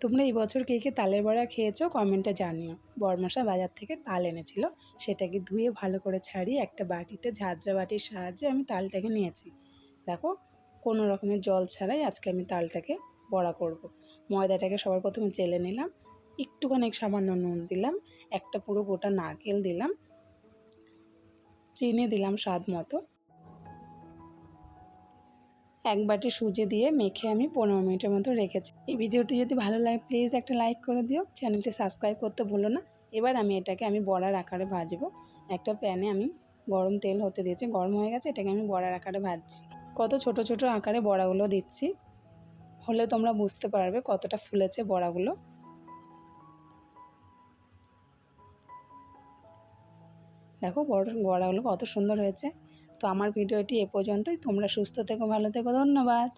তোমরা এই বছর কে কে তালের বড়া খেয়েছো কমেন্টে জানিও। বড়মশাই বাজার থেকে তাল এনেছিল, সেটাকে ধুয়ে ভালো করে ছাড়িয়ে একটা বাটিতে ঝাঁঝরা বাটির সাহায্যে আমি তালটাকে নিয়েছি। দেখো, কোনো রকমের জল ছাড়াই আজকে আমি তালটাকে বড়া করব। ময়দাটাকে সবার প্রথমে চেলে নিলাম, একটুখানি সামান্য নুন দিলাম, একটা পুরো গোটা নারকেল দিলাম, চিনি দিলাম স্বাদ মতো, এক বাটি সুজি দিয়ে মেখে আমি 15 মিনিটের মতো রেখেছি। এই ভিডিওটি যদি ভালো লাগে প্লিজ একটা লাইক করে দিও, চ্যানেলটি সাবস্ক্রাইব করতে ভুলো না। এবার এটাকে আমি বড়ার আকারে ভাজবো। একটা প্যানে আমি গরম তেল হতে দিয়েছি, গরম হয়ে গেছে, এটাকে আমি বড়ার আকারে ভাজছি। কত ছোট ছোট আকারে বড়াগুলো দিচ্ছি, হলে তোমরা বুঝতে পারবে কতটা ফুলেছে বড়াগুলো। দেখো বড়াগুলো কত সুন্দর হয়েছে। তো আমার ভিডিওটি এ পর্যন্তই। তোমরা সুস্থ থেকো, ভালো থেকো, ধন্যবাদ।